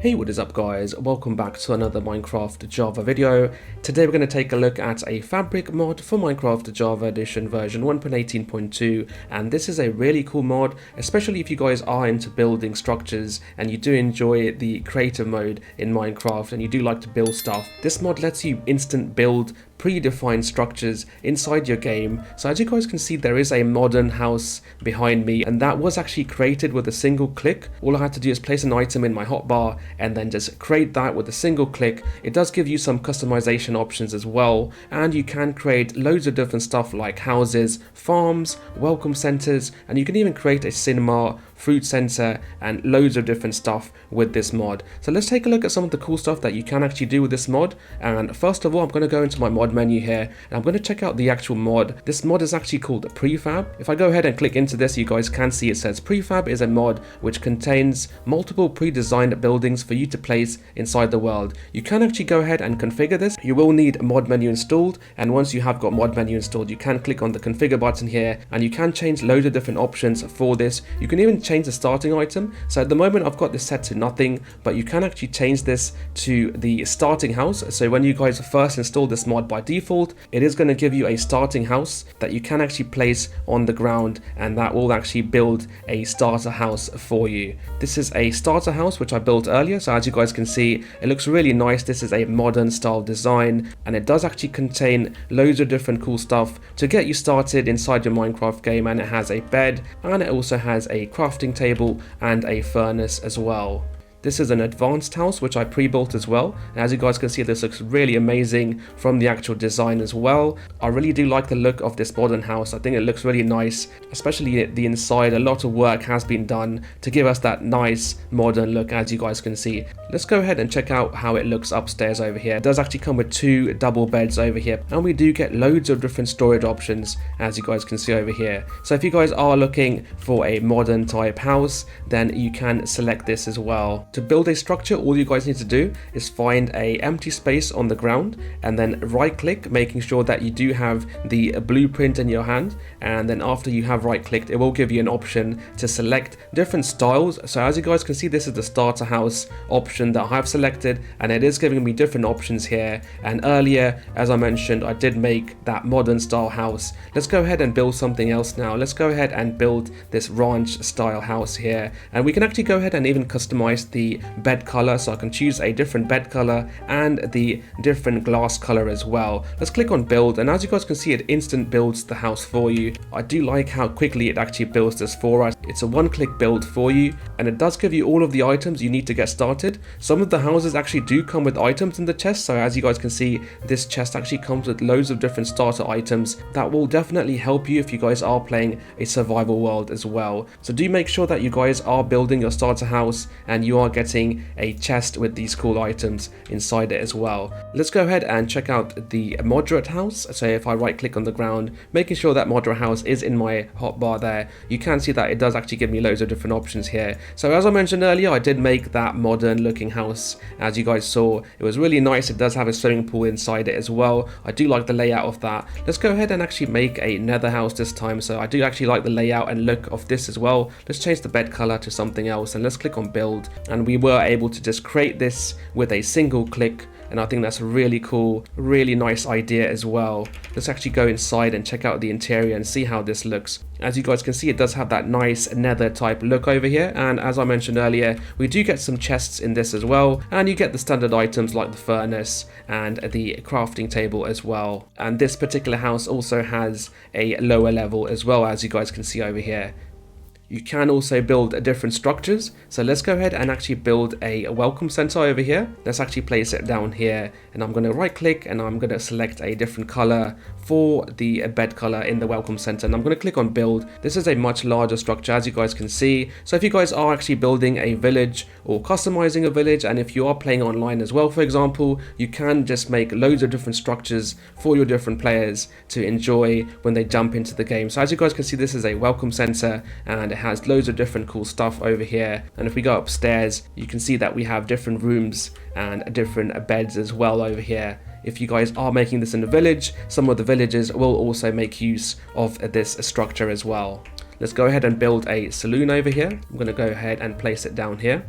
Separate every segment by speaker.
Speaker 1: Hey, what is up guys? Welcome back to another Minecraft Java video. Today we're going to take a look at a Fabric mod for Minecraft Java Edition version 1.18.2, and this is a really cool mod, especially if you guys are into building structures and you do enjoy the creative mode in Minecraft and you do like to build stuff. This mod lets you instant build predefined structures inside your game. So as you guys can see, there is a modern house behind me, and that was actually created with a single click. All I had to do is place an item in my hotbar and then just create that with a single click. It does give you some customization options as well, and you can create loads of different stuff like houses, farms, welcome centers, and you can even create a cinema, fruit center, and loads of different stuff with this mod. So let's take a look at some of the cool stuff that you can actually do with this mod. And first of all, I'm going to go into my mod menu here and I'm going to check out the actual mod. This mod is actually called Prefab. If I go ahead and click into this, you guys can see it says Prefab is a mod which contains multiple pre-designed buildings for you to place inside the world. You can actually go ahead and configure this. You will need mod menu installed, and once you have got mod menu installed, you can click on the configure button here and you can change loads of different options for this. You can even change the starting item. So at the moment I've got this set to nothing, but you can actually change this to the starting house. So when you guys first install this mod, by default it is going to give you a starting house that you can actually place on the ground, and that will actually build a starter house for you. This is a starter house which I built earlier, so as you guys can see, it looks really nice. This is a modern style design, and it does actually contain loads of different cool stuff to get you started inside your Minecraft game. And it has a bed, and it also has a crafting table and a furnace as well. This is an advanced house which I pre-built as well, and as you guys can see, this looks really amazing from the actual design as well. I really do like the look of this modern house. I think it looks really nice, especially the inside. A lot of work has been done to give us that nice modern look, as you guys can see. Let's go ahead and check out how it looks upstairs over here. It does actually come with two double beds over here, and we do get loads of different storage options, as you guys can see over here. So if you guys are looking for a modern type house, then you can select this as well. To build a structure, all you guys need to do is find a empty space on the ground and then right click, making sure that you do have the blueprint in your hand, and then after you have right clicked, it will give you an option to select different styles. So as you guys can see, this is the starter house option that I have selected, and it is giving me different options here. And earlier, as I mentioned, I did make that modern style house. Let's go ahead and build something else now. Let's go ahead and build this ranch style house here, and we can actually go ahead and even customize the bed color. So I can choose a different bed color and the different glass color as well. Let's click on build, and as you guys can see, it instant builds the house for you. I do like how quickly it actually builds this for us. It's a one-click build for you, and it does give you all of the items you need to get started. Some of the houses actually do come with items in the chest, so as you guys can see, this chest actually comes with loads of different starter items that will definitely help you if you guys are playing a survival world as well. So do make sure that you guys are building your starter house and you are getting a chest with these cool items inside it as well. Let's go ahead and check out the moderate house. So if I right click on the ground, making sure that moderate house is in my hotbar there, you can see that it does actually give me loads of different options here. So as I mentioned earlier, I did make that modern looking house. As you guys saw, it was really nice. It does have a swimming pool inside it as well. I do like the layout of that. Let's go ahead and actually make a nether house this time. So I do actually like the layout and look of this as well. Let's change the bed color to something else, and let's click on build, and we were able to just create this with a single click, and I think that's a really cool, really nice idea as well. Let's actually go inside and check out the interior and see how this looks. As you guys can see, it does have that nice nether type look over here, and as I mentioned earlier, we do get some chests in this as well, and you get the standard items like the furnace and the crafting table as well. And this particular house also has a lower level as well, as you guys can see over here. You can also build different structures. So let's go ahead and actually build a welcome center over here. Let's actually place it down here, and I'm going to right click and I'm going to select a different color for the bed color in the welcome center, and I'm going to click on build. This is a much larger structure, as you guys can see. So if you guys are actually building a village or customizing a village, and if you are playing online as well, for example, you can just make loads of different structures for your different players to enjoy when they jump into the game. So as you guys can see, this is a welcome center, and it has loads of different cool stuff over here. And if we go upstairs, you can see that we have different rooms and different beds as well over here. If you guys are making this in a village, some of the villages will also make use of this structure as well. Let's go ahead and build a saloon over here. I'm going to go ahead and place it down here.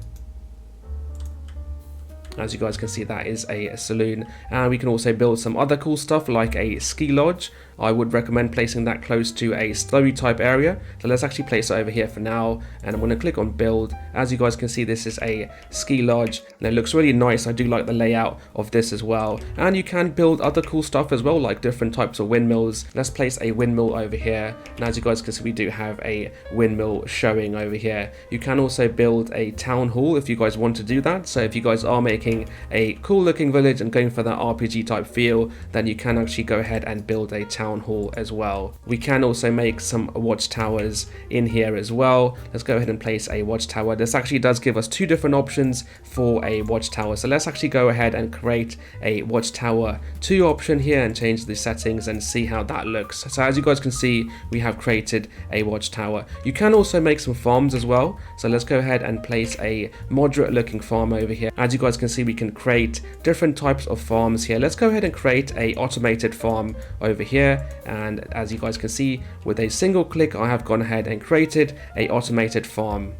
Speaker 1: As you guys can see, that is a saloon, and we can also build some other cool stuff like a ski lodge. I would recommend placing that close to a snowy type area, so let's actually place it over here for now, and I'm going to click on build. As you guys can see, this is a ski lodge and it looks really nice. I do like the layout of this as well, and you can build other cool stuff as well, like different types of windmills. Let's place a windmill over here, and as you guys can see, we do have a windmill showing over here. You can also build a town hall if you guys want to do that. So if you guys are making a cool looking village and going for that RPG type feel, then you can actually go ahead and build a town hall as well. We can also make some watchtowers in here as well. Let's go ahead and place a watchtower. This actually does give us two different options for a watchtower, so let's actually go ahead and create a watchtower 2 option here and change the settings and see how that looks. So as you guys can see, we have created a watchtower. You can also make some farms as well, so let's go ahead and place a moderate looking farm over here. As you guys can see, we can create different types of farms here. Let's go ahead and create a automated farm over here, and as you guys can see, with a single click I have gone ahead and created a automated farm.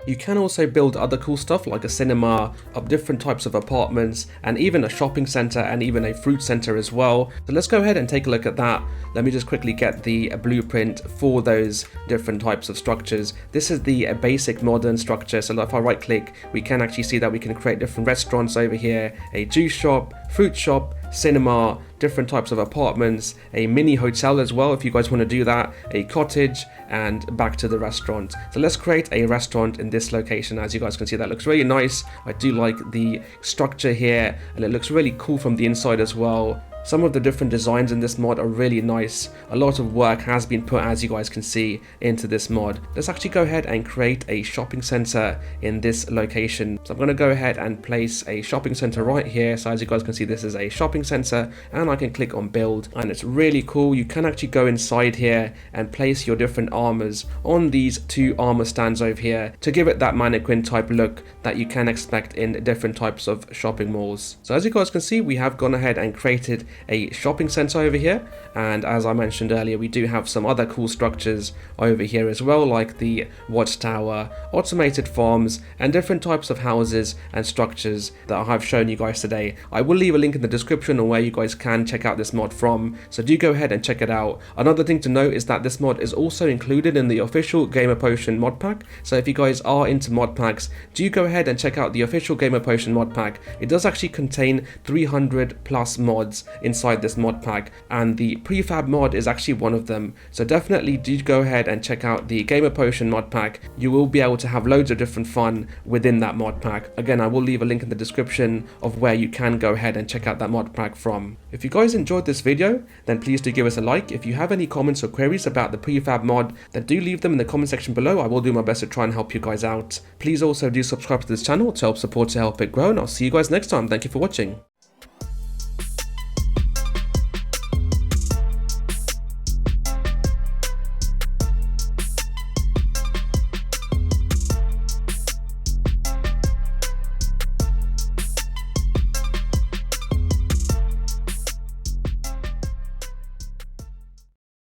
Speaker 1: You can also build other cool stuff like a cinema, of different types of apartments, and even a shopping center and even a fruit center as well. So let's go ahead and take a look at that. Let me just quickly get the blueprint for those different types of structures. This is the basic modern structure. So if I right click, we can actually see that we can create different restaurants over here, a juice shop, fruit shop, cinema, different types of apartments, a mini hotel as well if you guys want to do that, a cottage, and back to the restaurant. So let's create a restaurant in this location. As you guys can see, that looks really nice. I do like the structure here, and it looks really cool from the inside as well. Some of the different designs in this mod are really nice. A lot of work has been put, as you guys can see, into this mod. Let's actually go ahead and create a shopping center in this location. So I'm going to go ahead and place a shopping center right here. So as you guys can see, this is a shopping center, and I can click on build, and it's really cool. You can actually go inside here and place your different armors on these 2 armor stands over here to give it that mannequin type look that you can expect in different types of shopping malls. So as you guys can see, we have gone ahead and created a shopping center over here, and as I mentioned earlier, we do have some other cool structures over here as well, like the watchtower, automated farms, and different types of houses and structures that I have shown you guys today. I will leave a link in the description on where you guys can check out this mod from, so do go ahead and check it out. Another thing to note is that this mod is also included in the official Gamer Potion mod pack, so if you guys are into mod packs, do go ahead and check out the official Gamer Potion mod pack. It does actually contain 300 plus mods inside this mod pack, and the Prefab mod is actually one of them, so definitely do go ahead and check out the Gamer Potion mod pack. You will be able to have loads of different fun within that mod pack. Again, I will leave a link in the description of where you can go ahead and check out that mod pack from. If you guys enjoyed this video, then please do give us a like. If you have any comments or queries about the Prefab mod, then do leave them in the comment section below. I will do my best to try and help you guys out. Please also do subscribe to this channel to help support, to help it grow, and I'll see you guys next time. Thank you for watching.